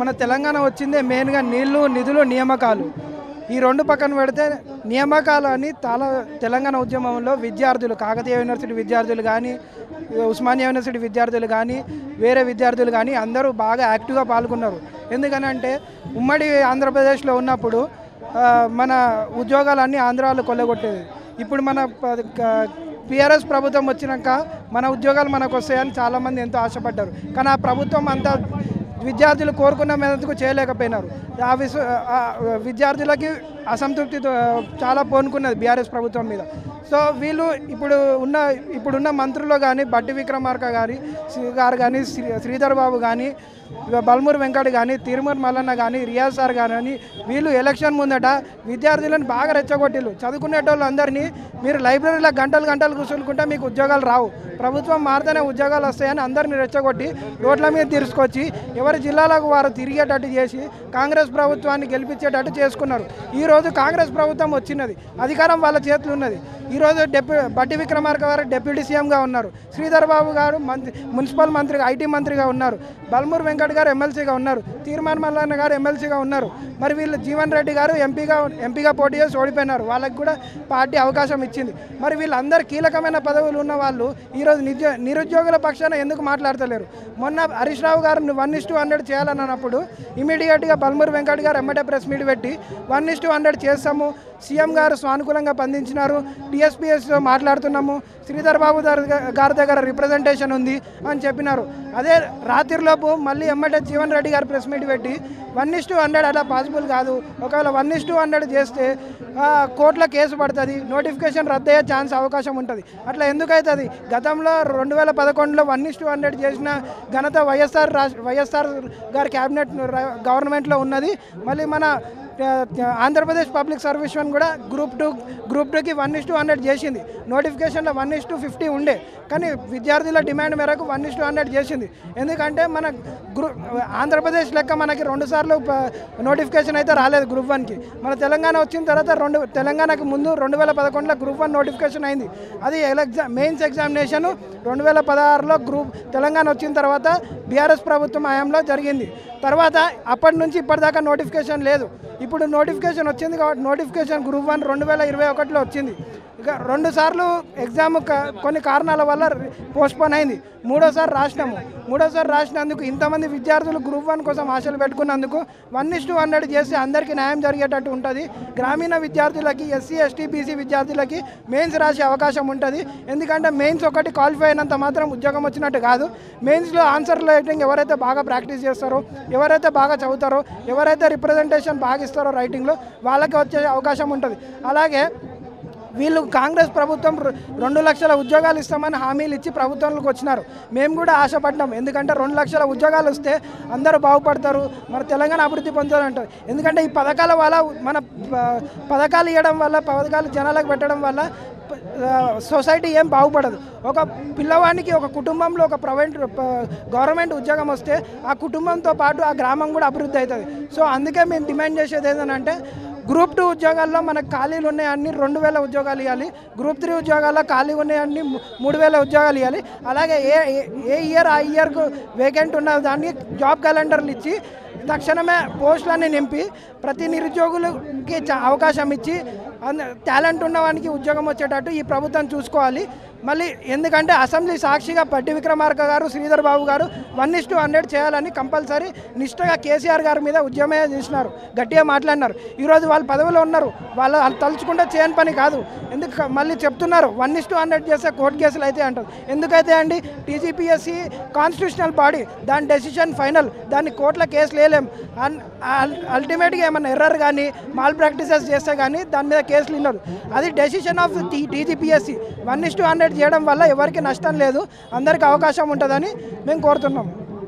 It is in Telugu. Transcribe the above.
మన తెలంగాణ వచ్చిందే మెయిన్గా నీళ్లు, నిధులు, నియామకాలు. ఈ రెండు పక్కన పెడితే నియామకాలు అని తెలంగాణ ఉద్యమంలో విద్యార్థులు, కాకతీయ యూనివర్సిటీ విద్యార్థులు కానీ, ఉస్మానియా యూనివర్సిటీ విద్యార్థులు కానీ, వేరే విద్యార్థులు కానీ అందరూ బాగా యాక్టివ్గా పాల్గొన్నారు. ఎందుకనంటే ఉమ్మడి ఆంధ్రప్రదేశ్లో ఉన్నప్పుడు మన ఉద్యోగాలన్నీ ఆంధ్రాలో కొల్లగొట్టేది. ఇప్పుడు మన టీఆర్ఎస్ ప్రభుత్వం వచ్చినాక మన ఉద్యోగాలు మనకు వస్తాయని చాలామంది ఎంతో ఆశపడ్డారు. కానీ ఆ ప్రభుత్వం అంతా విద్యార్థులు కోరుకున్న మేరకు చేయలేకపోయినారు. విద్యార్థులకి అసంతృప్తి చాలా పోనుకున్నది బీఆర్ఎస్ ప్రభుత్వం మీద. సో వీళ్ళు ఇప్పుడున్న మంత్రులు కానీ, బట్టి విక్రమార్క గారు కానీ, శ్రీధర్ బాబు కానీ, బల్మూరు వెంకట్ కానీ, తిరుమల మల్లన్న కానీ, రియాజ్ సార్ కానీ వీళ్ళు ఎలక్షన్ ముందట విద్యార్థులను బాగా రెచ్చగొట్టిళ్ళు. చదువుకునేటోళ్ళు అందరినీ మీరు లైబ్రరీలో గంటలు కూర్చుంటే మీకు ఉద్యోగాలు రావు, ప్రభుత్వం మారితేనే ఉద్యోగాలు వస్తాయని అందరినీ రెచ్చగొట్టి రోడ్ల మీద తీసుకొచ్చి ఎవరి జిల్లాలకు వారు తిరిగేటట్టు చేసి కాంగ్రెస్ ప్రభుత్వాన్ని గెలిపించేటట్టు చేసుకున్నారు. ఈరోజు కాంగ్రెస్ ప్రభుత్వం వచ్చినది, అధికారం వాళ్ళ చేతులు ఉన్నది. ఈరోజు బట్టి విక్రమార్క గారు డిప్యూటీ సీఎంగా ఉన్నారు, శ్రీధర్ బాబు గారు మున్సిపల్ మంత్రిగా, ఐటీ మంత్రిగా ఉన్నారు, బల్మూరు వెంకట్ గారు ఎమ్మెల్సీగా ఉన్నారు, తీర్మాన్ మల్లన్న గారు ఎమ్మెల్సీగా ఉన్నారు. మరి వీళ్ళు జీవన్ రెడ్డి గారు ఎంపీగా పోటీ చేసి ఓడిపోయినారు, వాళ్ళకి కూడా పార్టీ అవకాశం ఇచ్చింది. మరి వీళ్ళందరూ కీలకమైన పదవులు ఉన్న వాళ్ళు ఈరోజు నిరుద్యోగుల పక్షాన ఎందుకు మాట్లాడతలేరు? మొన్న హరీష్ రావు గారు 1:100 చేయాలని అన్నప్పుడు ఇమీడియట్గా బల్మూరు వెంకట్ గారు ఎమ్మటే ప్రెస్ మీట్ పెట్టి 1:100 చేస్తాము, సీఎం గారు స్వానుకూలంగా స్పందించినారు, టీఎస్పీఎస్తో మాట్లాడుతున్నాము, శ్రీధర్ బాబు గారి దగ్గర రిప్రజెంటేషన్ ఉంది అని చెప్పినారు. అదే రాత్రిలోపు మళ్ళీ ఎమ్మటే జీవన్ రెడ్డి గారు ప్రెస్ మీట్ పెట్టి 1:100 అలా పాసిబుల్ కాదు, ఒకవేళ 1:100 చేస్తే కోర్టులో కేసు పడుతుంది, నోటిఫికేషన్ రద్దయ్యే అవకాశం ఉంటుంది. అట్లా ఎందుకవుతుంది? గతంలో 2011లో 1:100 చేసిన ఘనత వైఎస్ఆర్ గారి క్యాబినెట్ గవర్నమెంట్లో ఉన్నది. మళ్ళీ మన ఆంధ్రప్రదేశ్ పబ్లిక్ సర్వీస్ కూడా గ్రూప్ 2కి 1:100 చేసింది. నోటిఫికేషన్లో 1:50 ఉండే, కానీ విద్యార్థుల డిమాండ్ మేరకు 1:100 చేసింది. ఎందుకంటే మన ఆంధ్రప్రదేశ్ లెక్క మనకి 2 సార్లు నోటిఫికేషన్ అయితే రాలేదు గ్రూప్ 1కి. మన తెలంగాణ వచ్చిన తర్వాత తెలంగాణకు ముందు 2011లో గ్రూప్ 1 నోటిఫికేషన్ అయింది. అది మెయిన్స్ ఎగ్జామినేషన్ 2016లో తెలంగాణ వచ్చిన తర్వాత బీఆర్ఎస్ ప్రభుత్వం హయాంలో జరిగింది. తర్వాత అప్పటి నుంచి ఇప్పటిదాకా నోటిఫికేషన్ లేదు. ఇప్పుడు నోటిఫికేషన్ వచ్చింది కాబట్టి నోటిఫికేషన్ గ్రూప్ 1 2021లో వచ్చింది. ఇక 2 సార్లు ఎగ్జామ్ కొన్ని కారణాల వల్ల పోస్ట్పోన్ అయింది. మూడోసారి రాసినందుకు ఇంతమంది విద్యార్థులు గ్రూప్ 1 కోసం ఆశలు పెట్టుకున్నందుకు 1:100 చేసి అందరికీ న్యాయం జరిగేటట్టు ఉంటుంది. గ్రామీణ విద్యార్థులకి, ఎస్సీ ఎస్టీ బీసీ విద్యార్థులకి మెయిన్స్ రాసే అవకాశం ఉంటుంది. ఎందుకంటే మెయిన్స్ ఒకటి క్వాలిఫై అయినంత మాత్రం ఉద్యోగం వచ్చినట్టు కాదు. మెయిన్స్లో ఆన్సర్ రైటింగ్ ఎవరైతే బాగా ప్రాక్టీస్ చేస్తారో, ఎవరైతే బాగా చదువుతారో, ఎవరైతే రిప్రజెంటేషన్ బాగా ఇస్తారో రైటింగ్లో, వాళ్ళకి వచ్చే అవకాశం ఉంటుంది. అలాగే వీళ్ళు కాంగ్రెస్ ప్రభుత్వం 2 లక్షల ఉద్యోగాలు ఇస్తామని హామీలు ఇచ్చి ప్రభుత్వంలోకి వచ్చినారు. మేము కూడా ఆశపడ్డాం, ఎందుకంటే 2 లక్షల ఉద్యోగాలు వస్తే అందరూ బాగుపడతారు, మన తెలంగాణ అభివృద్ధి పొందాలంటారు. ఎందుకంటే ఈ పథకాల వల్ల పథకాలు ఇవ్వడం వల్ల, పథకాలు జనాలకు పెట్టడం వల్ల సొసైటీ ఏం బాగుపడదు. ఒక పిల్లవానికి, ఒక కుటుంబంలో ఒక గవర్నమెంట్ ఉద్యోగం వస్తే ఆ కుటుంబంతో పాటు ఆ గ్రామం కూడా అభివృద్ధి అవుతుంది. సో అందుకే మేము డిమాండ్ చేసేది ఏంటంటే గ్రూప్ 2 ఉద్యోగాల్లో మనకు ఖాళీలు ఉన్నాయన్ని 2000 ఉద్యోగాలు ఇవ్వాలి, గ్రూప్ 3 ఉద్యోగాల్లో ఖాళీ ఉన్నాయన్ని 3000 ఉద్యోగాలు ఇవ్వాలి. అలాగే ఏ ఇయర్ ఆ ఇయర్కు వేకెంట్ ఉన్న దాన్ని జాబ్ క్యాలెండర్లు ఇచ్చి తక్షణమే పోస్టులన్నీ నింపి ప్రతి నిరుద్యోగులకి అవకాశం ఇచ్చి టాలెంట్ ఉన్నవానికి ఉద్యోగం వచ్చేటట్టు ఈ ప్రభుత్వం చూసుకోవాలి. మళ్ళీ ఎందుకంటే అసెంబ్లీ సాక్షిగా బట్టి విక్రమార్క గారు, శ్రీధర్ బాబు గారు 1:100 చేయాలని కంపల్సరీ నిష్ఠగా కేసీఆర్ గారి మీద ఉద్యమే చేసినారు, గట్టిగా మాట్లాడినారు. ఈరోజు వాళ్ళు పదవిలో ఉన్నారు, వాళ్ళు తలుచుకుంటే చేయని పని కాదు. మళ్ళీ చెప్తున్నారు 1:100 చేస్తే కోర్టు కేసులు అయితే అంటారు. ఎందుకైతే అండి, టీజీపీఎస్సీ కాన్స్టిట్యూషనల్ బాడీ, దాని డెసిషన్ ఫైనల్, దాన్ని కోర్టులో కేసులు వేయలేం. అల్టిమేట్గా ఏమన్నా ఎర్రర్ కానీ మాల్ ప్రాక్టీసెస్ చేస్తే కానీ దాని మీద కేసులు ఇన్నారు. అది డెసిషన్ ఆఫ్ టీజీపీఎస్సీ. 1:100 చేయడం వల్ల ఎవరికి నష్టం లేదు, అందరికీ అవకాశం ఉంటుందని మేము కోరుతున్నాము.